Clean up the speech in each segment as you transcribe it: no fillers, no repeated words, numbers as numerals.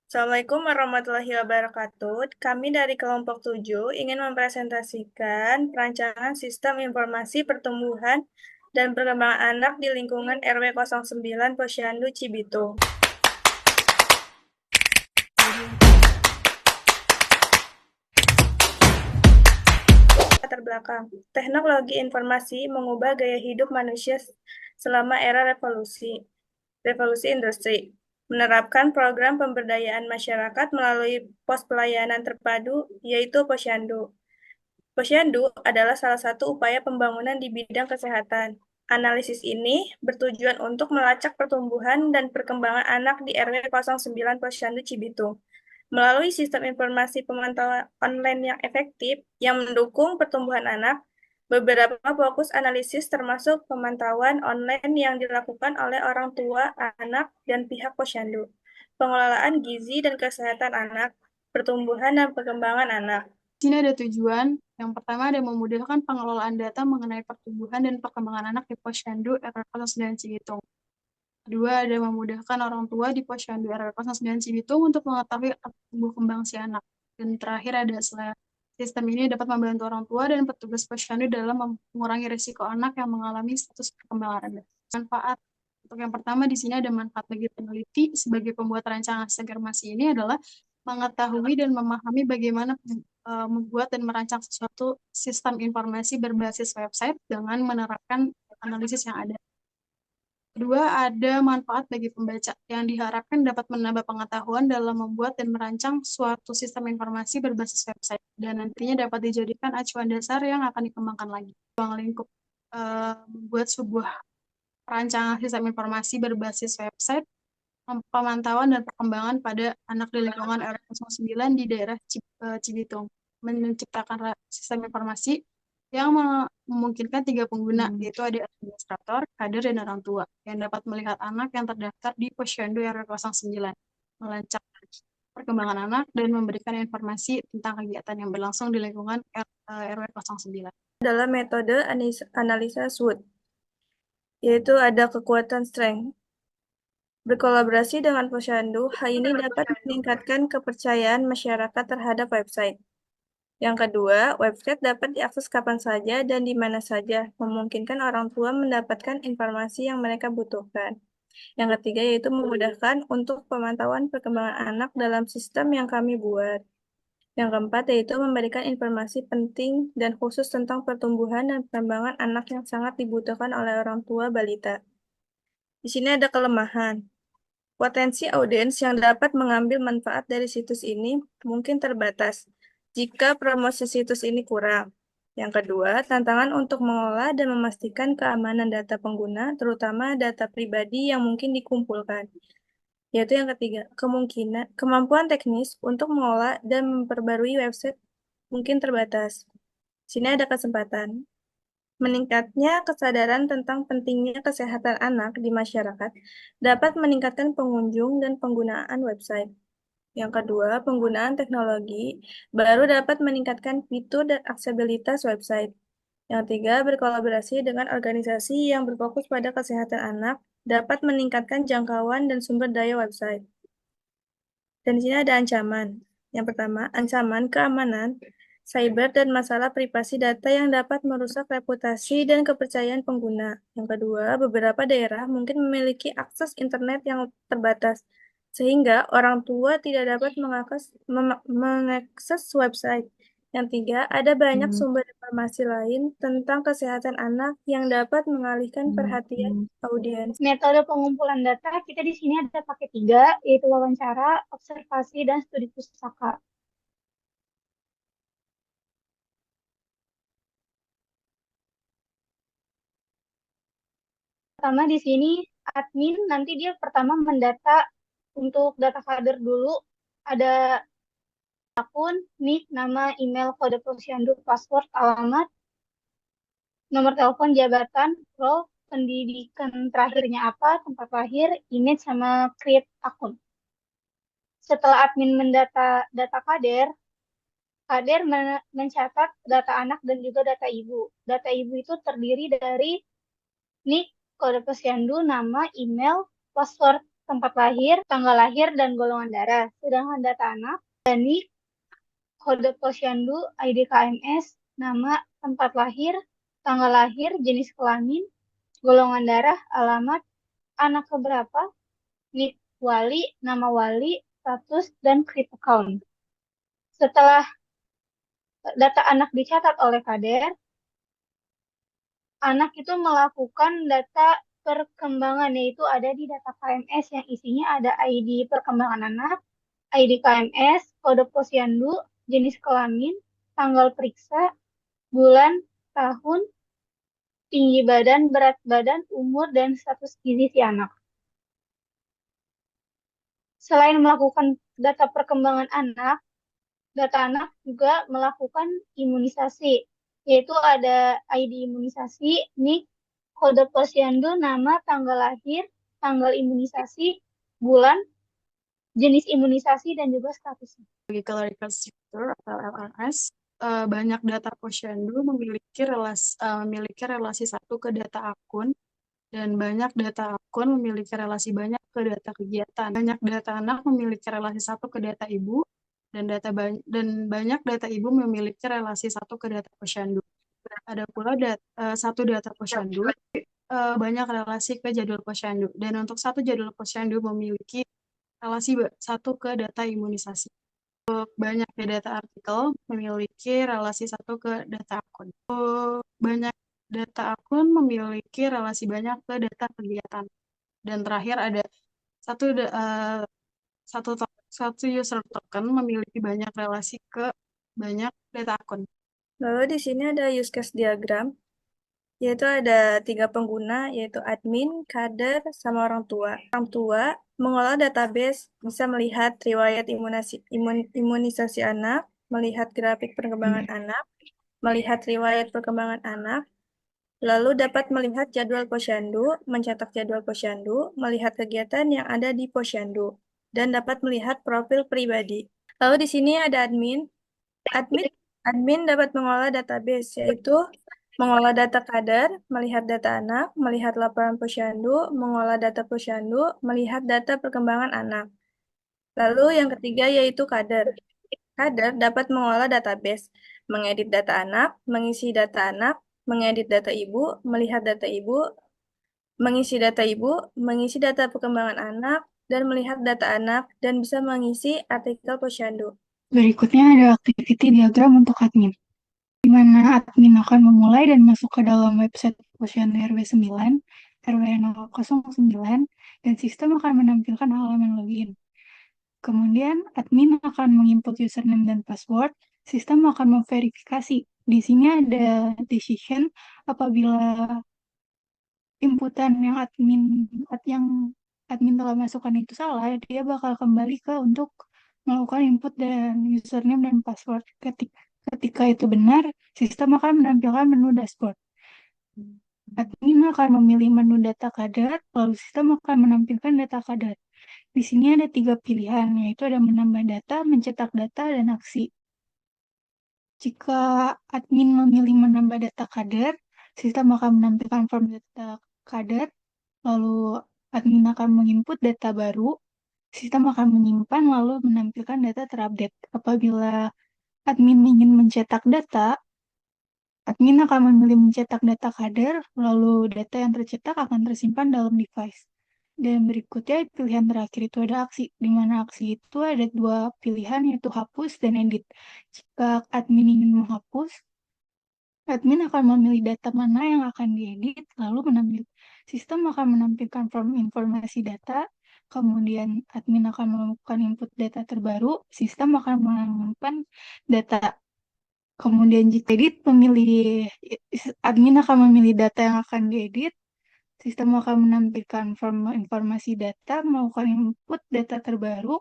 Assalamualaikum warahmatullahi wabarakatuh. Kami dari kelompok 7 ingin mempresentasikan perancangan sistem informasi pertumbuhan dan perkembangan anak di lingkungan RW 09 Posyandu Cibitung. Latar belakang. Teknologi informasi mengubah gaya hidup manusia selama era revolusi industri. Menerapkan program pemberdayaan masyarakat melalui pos pelayanan terpadu, yaitu Posyandu. Posyandu adalah salah satu upaya pembangunan di bidang kesehatan. Analisis ini bertujuan untuk melacak pertumbuhan dan perkembangan anak di RW 09 Posyandu Cibitung melalui sistem informasi pemantauan online yang efektif yang mendukung pertumbuhan anak. Beberapa fokus analisis termasuk pemantauan online yang dilakukan oleh orang tua, anak, dan pihak posyandu, pengelolaan gizi dan kesehatan anak, pertumbuhan dan perkembangan anak. Di sini ada tujuan. Yang pertama ada memudahkan pengelolaan data mengenai pertumbuhan dan perkembangan anak di Posyandu RW 09 Cibitung. Kedua, ada memudahkan orang tua di Posyandu RW 09 Cibitung untuk mengetahui tumbuh kembang si anak. Dan terakhir ada sistem ini dapat membantu orang tua dan petugas Posyandu dalam mengurangi risiko anak yang mengalami status perkembangan rendah. Manfaat. Untuk yang pertama, di sini ada manfaat bagi peneliti sebagai pembuat rancangan segregasi ini adalah mengetahui dan memahami bagaimana membuat dan merancang sesuatu sistem informasi berbasis website dengan menerapkan analisis yang ada. Kedua, ada manfaat bagi pembaca yang diharapkan dapat menambah pengetahuan dalam membuat dan merancang suatu sistem informasi berbasis website dan nantinya dapat dijadikan acuan dasar yang akan dikembangkan lagi. Ruang lingkup membuat sebuah perancangan sistem informasi berbasis website, pemantauan dan perkembangan pada anak di lingkungan RW 09 di daerah Cibitung, menciptakan sistem informasi yang memungkinkan 3 pengguna, yaitu ada administrator, kader, dan orang tua, yang dapat melihat anak yang terdaftar di Posyandu RW 09, melacak perkembangan anak, dan memberikan informasi tentang kegiatan yang berlangsung di lingkungan RW 09. Dalam metode analisa SWOT, yaitu ada kekuatan strength. Berkolaborasi dengan posyandu, hal ini dapat meningkatkan kepercayaan masyarakat terhadap website. Yang kedua, website dapat diakses kapan saja dan di mana saja, memungkinkan orang tua mendapatkan informasi yang mereka butuhkan. Yang ketiga yaitu memudahkan untuk pemantauan perkembangan anak dalam sistem yang kami buat. Yang keempat yaitu memberikan informasi penting dan khusus tentang pertumbuhan dan perkembangan anak yang sangat dibutuhkan oleh orang tua balita. Di sini ada kelemahan. Potensi audiens yang dapat mengambil manfaat dari situs ini mungkin terbatas jika promosi situs ini kurang. Yang kedua, tantangan untuk mengolah dan memastikan keamanan data pengguna, terutama data pribadi yang mungkin dikumpulkan. Yaitu yang ketiga, kemampuan teknis untuk mengolah dan memperbarui website mungkin terbatas. Sini ada kesempatan. Meningkatnya kesadaran tentang pentingnya kesehatan anak di masyarakat dapat meningkatkan pengunjung dan penggunaan website. Yang kedua, penggunaan teknologi baru dapat meningkatkan fitur dan aksesibilitas website. Yang tiga, berkolaborasi dengan organisasi yang berfokus pada kesehatan anak dapat meningkatkan jangkauan dan sumber daya website. Dan di sini ada ancaman. Yang pertama, ancaman keamanan cyber dan masalah privasi data yang dapat merusak reputasi dan kepercayaan pengguna. Yang kedua, beberapa daerah mungkin memiliki akses internet yang terbatas, sehingga orang tua tidak dapat mengakses website. Yang tiga, ada banyak sumber informasi lain tentang kesehatan anak yang dapat mengalihkan perhatian audiens. Metode pengumpulan data kita di sini ada pakai 3, yaitu wawancara, observasi, dan studi pustaka. Pertama di sini admin nanti dia pertama mendata untuk data kader dulu, ada akun, nick, nama, email, kode posyandu, password, alamat, nomor telepon, jabatan, role, pendidikan terakhirnya apa, tempat lahir, image, sama create akun. Setelah admin mendata data kader, kader mencatat data anak dan juga data ibu. Data ibu itu terdiri dari nick, kode posyandu, nama, email, password, tempat lahir, tanggal lahir, dan golongan darah. Sedangkan data anak, dan NIK, kode posyandu, ID KMS, nama, tempat lahir, tanggal lahir, jenis kelamin, golongan darah, alamat, anak keberapa, NIK wali, nama wali, status, dan create account. Setelah data anak dicatat oleh kader, anak itu melakukan data perkembangan, yaitu ada di data KMS yang isinya ada ID perkembangan anak, ID KMS, kode posyandu, jenis kelamin, tanggal periksa, bulan, tahun, tinggi badan, berat badan, umur, dan status gizi si anak. Selain melakukan data perkembangan anak, data anak juga melakukan imunisasi, yaitu ada ID imunisasi, NIK, kode posyandu, nama, tanggal lahir, tanggal imunisasi, bulan, jenis imunisasi, dan juga statusnya. Biological Record Structure atau LRS, banyak data posyandu memiliki relasi satu ke data akun, dan banyak data akun memiliki relasi banyak ke data kegiatan. Banyak data anak memiliki relasi satu ke data ibu, dan banyak data ibu memiliki relasi satu ke data posyandu. Ada pula satu data posyandu banyak relasi ke jadwal posyandu, dan untuk satu jadwal posyandu memiliki relasi satu ke data imunisasi. Banyak data artikel memiliki relasi satu ke data akun. Banyak data akun memiliki relasi banyak ke data kegiatan. Dan terakhir ada satu user token memiliki banyak relasi ke banyak data akun. Lalu di sini ada use case diagram, yaitu ada 3 pengguna, yaitu admin, kader, sama orang tua. Orang tua mengolah database, bisa melihat riwayat imunisasi anak, melihat grafik perkembangan anak, melihat riwayat perkembangan anak, lalu dapat melihat jadwal posyandu, mencetak jadwal posyandu, melihat kegiatan yang ada di posyandu, dan dapat melihat profil pribadi. Lalu di sini ada admin. Admin dapat mengolah database, yaitu mengolah data kader, melihat data anak, melihat laporan posyandu, mengolah data posyandu, melihat data perkembangan anak. Lalu yang ketiga yaitu kader. Kader dapat mengolah database, mengedit data anak, mengisi data anak, mengedit data ibu, melihat data ibu, mengisi data ibu, mengisi data perkembangan anak, dan melihat data anak, dan bisa mengisi artikel posyandu. Berikutnya ada activity diagram untuk admin, di mana admin akan memulai dan masuk ke dalam website posyandu RW 9, RW 009, dan sistem akan menampilkan halaman login. Kemudian, admin akan menginput username dan password, sistem akan memverifikasi. Di sini ada decision apabila inputan yang admin telah masukkan itu salah, dia bakal kembali ke untuk melakukan input dan username dan password. Ketika itu benar, sistem akan menampilkan menu dashboard. Admin akan memilih menu data kader, lalu sistem akan menampilkan data kader. Di sini ada 3 pilihan, yaitu ada menambah data, mencetak data, dan aksi. Jika admin memilih menambah data kader, sistem akan menampilkan form data kader, lalu admin akan menginput data baru, sistem akan menyimpan lalu menampilkan data terupdate. Apabila admin ingin mencetak data, admin akan memilih mencetak data kader, lalu data yang tercetak akan tersimpan dalam device. Dan berikutnya pilihan terakhir itu ada aksi, di mana aksi itu ada 2 pilihan, yaitu hapus dan edit. Jika admin ingin menghapus, admin akan memilih data mana yang akan diedit, lalu sistem akan menampilkan form informasi data, kemudian admin akan melakukan input data terbaru, sistem akan menyimpan data. Kemudian jika admin akan memilih data yang akan diedit, sistem akan menampilkan form informasi data, melakukan input data terbaru,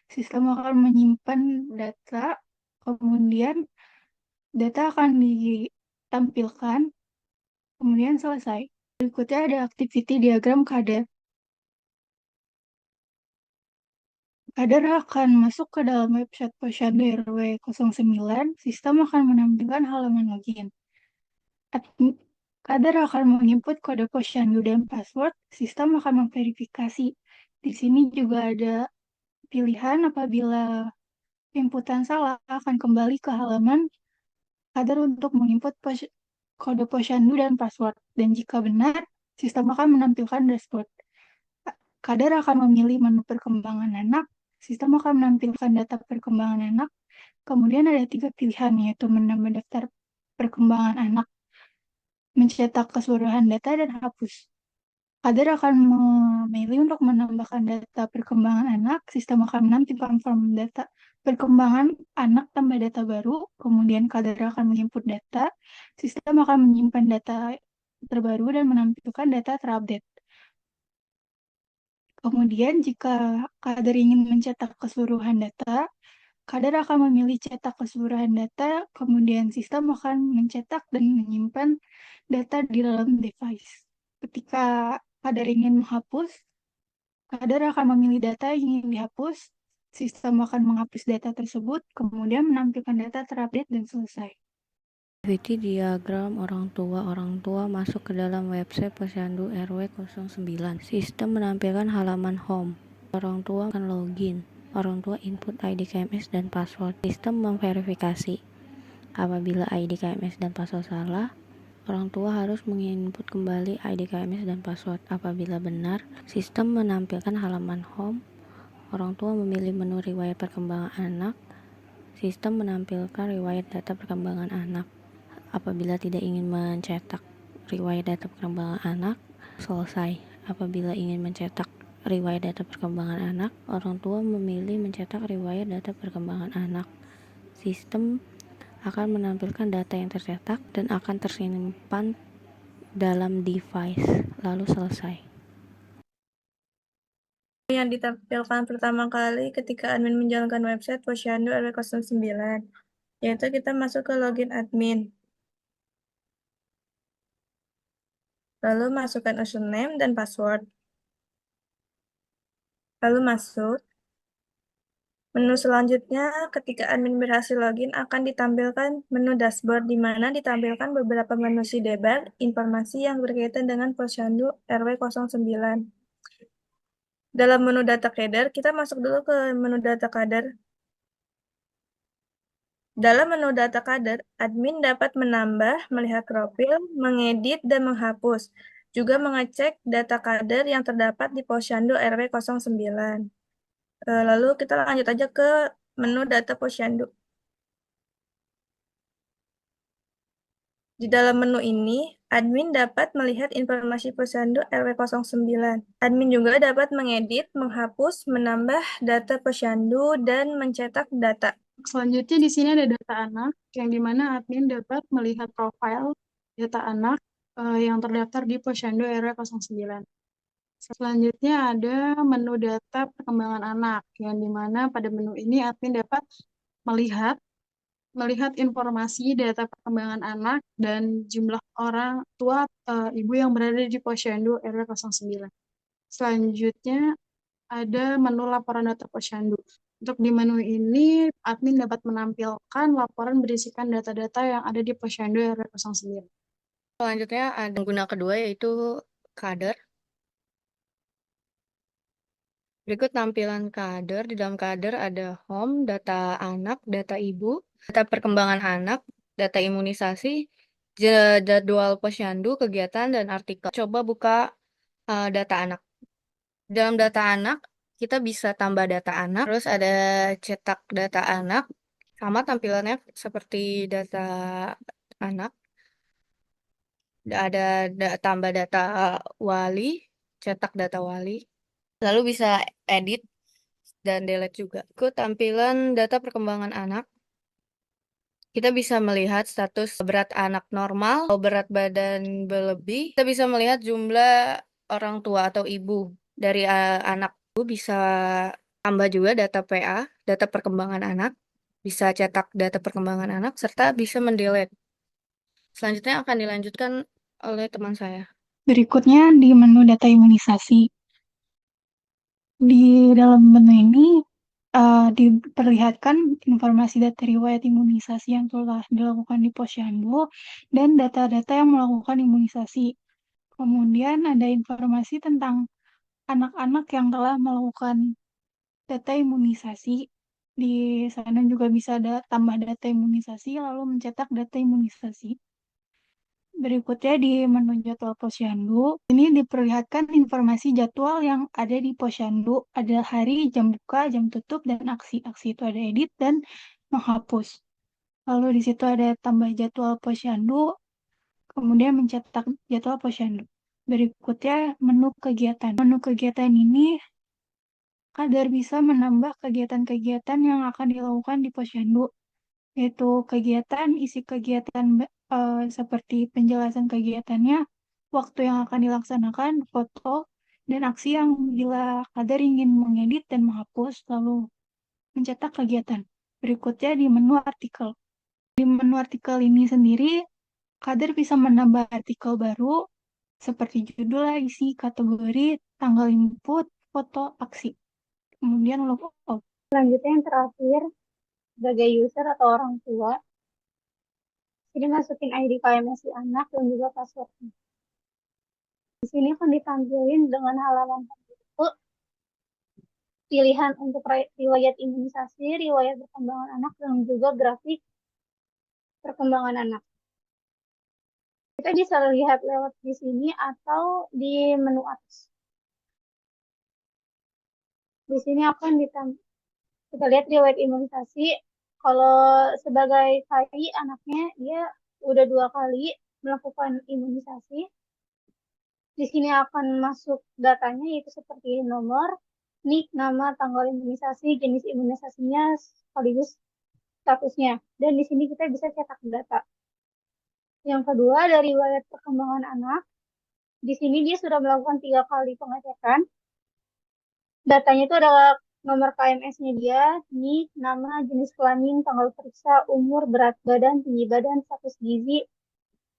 sistem akan menyimpan data, kemudian data akan ditampilkan, kemudian selesai. Berikutnya ada activity diagram kader. Kader akan masuk ke dalam website posyandu RW 09, sistem akan menampilkan halaman login. Kader akan menginput kode posyandu dan password, sistem akan memverifikasi. Di sini juga ada pilihan apabila inputan salah akan kembali ke halaman kader untuk menginput kode posyandu dan password. Dan jika benar, sistem akan menampilkan dashboard. Kader akan memilih menu perkembangan anak, sistem akan menampilkan data perkembangan anak. Kemudian ada 3 pilihan, yaitu menambah daftar perkembangan anak, mencetak keseluruhan data, dan hapus. Kader akan memilih untuk menambahkan data perkembangan anak, sistem akan menampilkan form data perkembangan anak tambah data baru, kemudian kader akan menginput data, sistem akan menyimpan data terbaru dan menampilkan data terupdate. Kemudian jika kader ingin mencetak keseluruhan data, kader akan memilih cetak keseluruhan data, kemudian sistem akan mencetak dan menyimpan data di dalam device. Ketika kader ingin menghapus, kader akan memilih data yang ingin dihapus, sistem akan menghapus data tersebut, kemudian menampilkan data terupdate dan selesai. Activity diagram orang tua masuk ke dalam website Posyandu RW 09. Sistem menampilkan halaman home. Orang tua akan login. Orang tua input ID KMS dan password. Sistem memverifikasi. Apabila ID KMS dan password salah, orang tua harus menginput kembali ID KMS dan password. Apabila benar, sistem menampilkan halaman home. Orang tua memilih menu riwayat perkembangan anak. Sistem menampilkan riwayat data perkembangan anak. Apabila tidak ingin mencetak riwayat data perkembangan anak, selesai. Apabila ingin mencetak riwayat data perkembangan anak, orang tua memilih mencetak riwayat data perkembangan anak. Sistem akan menampilkan data yang tercetak dan akan tersimpan dalam device, lalu selesai. Yang ditampilkan pertama kali ketika admin menjalankan website Posyandu RW 09, yaitu kita masuk ke login admin. Lalu masukkan username dan password. Lalu masuk. Menu selanjutnya, ketika admin berhasil login, akan ditampilkan menu dashboard, di mana ditampilkan beberapa menu sidebar, informasi yang berkaitan dengan Posyandu RW 09. Dalam menu data kader, kita masuk dulu ke menu data kader. Dalam menu data kader, admin dapat menambah, melihat profil, mengedit, dan menghapus. Juga mengecek data kader yang terdapat di Posyandu RW 09. Lalu kita lanjut aja ke menu data Posyandu. Di dalam menu ini, admin dapat melihat informasi Posyandu RW 09. Admin juga dapat mengedit, menghapus, menambah data Posyandu, dan mencetak data. Selanjutnya di sini ada data anak, yang dimana admin dapat melihat profil data anak yang terdaftar di Posyandu RW 09. Selanjutnya ada menu data perkembangan anak, yang dimana pada menu ini admin dapat melihat informasi data perkembangan anak dan jumlah orang tua ibu yang berada di Posyandu RW 09. Selanjutnya ada menu laporan data Posyandu. Untuk di menu ini, admin dapat menampilkan laporan berisikan data-data yang ada di Posyandu RW 09. Selanjutnya ada pengguna kedua, yaitu kader. Berikut tampilan kader. Di dalam kader ada home, data anak, data ibu, data perkembangan anak, data imunisasi, jadwal posyandu, kegiatan, dan artikel. Coba buka data anak. Dalam data anak, kita bisa tambah data anak, terus ada cetak data anak, sama tampilannya seperti data anak. Ada tambah data wali, cetak data wali. Lalu bisa edit dan delete juga. Ke tampilan data perkembangan anak, kita bisa melihat status berat anak normal atau berat badan berlebih. Kita bisa melihat jumlah orang tua atau ibu dari anak. Bisa tambah juga data PA, data perkembangan anak. Bisa cetak data perkembangan anak, serta bisa mendelete. Selanjutnya akan dilanjutkan oleh teman saya. Berikutnya di menu data imunisasi. Di dalam menu ini diperlihatkan informasi data riwayat imunisasi yang telah dilakukan di Posyandu dan data-data yang melakukan imunisasi. Kemudian ada informasi tentang anak-anak yang telah melakukan data imunisasi. Di sana juga bisa ada tambah data imunisasi, lalu mencetak data imunisasi. Berikutnya di menu jadwal posyandu, ini diperlihatkan informasi jadwal yang ada di posyandu, ada hari, jam buka, jam tutup, dan aksi. Aksi itu ada edit dan menghapus. Lalu di situ ada tambah jadwal posyandu, kemudian mencetak jadwal posyandu. Berikutnya menu kegiatan. Menu kegiatan ini Kader bisa menambah kegiatan-kegiatan yang akan dilakukan di posyandu, yaitu kegiatan, isi kegiatan seperti penjelasan kegiatannya, waktu yang akan dilaksanakan, foto, dan aksi yang bila kader ingin mengedit dan menghapus, lalu mencetak kegiatan. Berikutnya di menu artikel. Di menu artikel ini sendiri, kader bisa menambah artikel baru, seperti judul, isi, kategori, tanggal input, foto, aksi. Kemudian logout. Selanjutnya yang terakhir, sebagai user atau orang tua, jadi masukin ID KMS si anak dan juga passwordnya. Di sini akan ditampilkan dengan halaman buku, pilihan untuk riwayat imunisasi, riwayat perkembangan anak, dan juga grafik perkembangan anak. Kita bisa lihat lewat di sini atau di menu atas. Di sini akan kita lihat riwayat imunisasi. Kalau sebagai KI anaknya dia udah 2 kali melakukan imunisasi. Di sini akan masuk datanya yaitu seperti nomor, NIK, nama, tanggal imunisasi, jenis imunisasinya, sekaligus statusnya. Dan di sini kita bisa cetak data. Yang kedua dari riwayat perkembangan anak. Di sini dia sudah melakukan 3 kali pengecekan. Datanya itu adalah nomor KMS-nya dia, NIK, nama, jenis kelamin, tanggal periksa, umur, berat badan, tinggi badan, status gizi.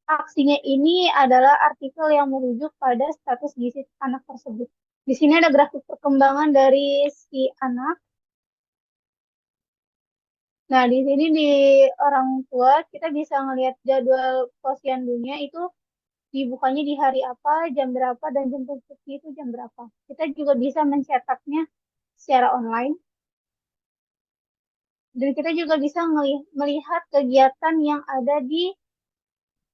Aksinya ini adalah artikel yang merujuk pada status gizi anak tersebut. Di sini ada grafik perkembangan dari si anak. Nah, di sini di orang tua kita bisa ngelihat jadwal posyandunya itu dibukanya di hari apa, jam berapa, dan jam tutupnya itu jam berapa. Kita juga bisa mencetaknya secara online. Dan kita juga bisa melihat kegiatan yang ada di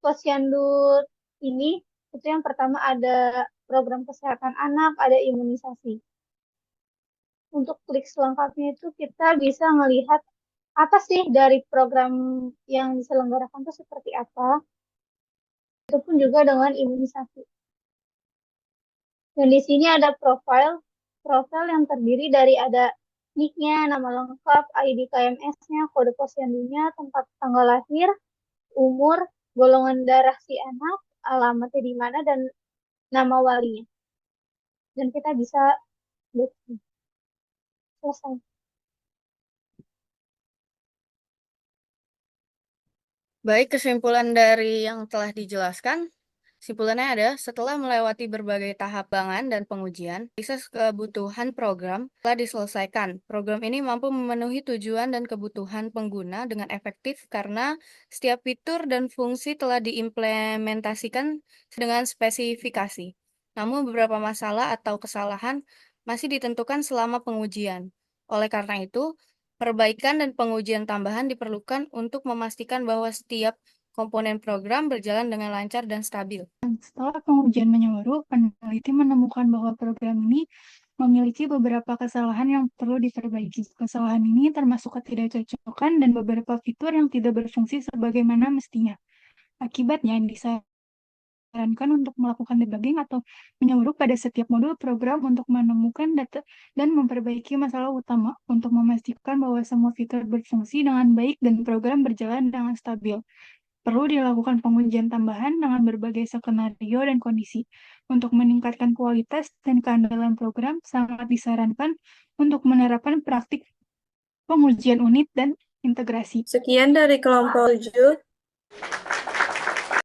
posyandu ini. Itu yang pertama ada program kesehatan anak, ada imunisasi. Untuk klik selengkapnya itu kita bisa melihat apa sih dari program yang diselenggarakan itu seperti apa. Itu pun juga dengan imunisasi. Dan di sini ada profil yang terdiri dari ada NIK-nya, nama lengkap, ID KMS-nya, kode posyandunya, tempat tanggal lahir, umur, golongan darah si anak, alamatnya di mana, dan nama walinya. Dan kita bisa selesai. Baik, kesimpulan dari yang telah dijelaskan, kesimpulannya ada, setelah melewati berbagai tahap pengembangan dan pengujian, akses kebutuhan program telah diselesaikan. Program ini mampu memenuhi tujuan dan kebutuhan pengguna dengan efektif karena setiap fitur dan fungsi telah diimplementasikan dengan spesifikasi. Namun beberapa masalah atau kesalahan masih ditentukan selama pengujian. Oleh karena itu, perbaikan dan pengujian tambahan diperlukan untuk memastikan bahwa setiap komponen program berjalan dengan lancar dan stabil. Setelah pengujian menyeluruh, peneliti menemukan bahwa program ini memiliki beberapa kesalahan yang perlu diperbaiki. Kesalahan ini termasuk ketidakcocokan dan beberapa fitur yang tidak berfungsi sebagaimana mestinya. Akibatnya, disarankan untuk melakukan debugging atau menyeluruh pada setiap modul program untuk menemukan data dan memperbaiki masalah utama untuk memastikan bahwa semua fitur berfungsi dengan baik dan program berjalan dengan stabil. Perlu dilakukan pengujian tambahan dengan berbagai skenario dan kondisi. Untuk meningkatkan kualitas dan keandalan program, sangat disarankan untuk menerapkan praktik pengujian unit dan integrasi. Sekian dari kelompok 7.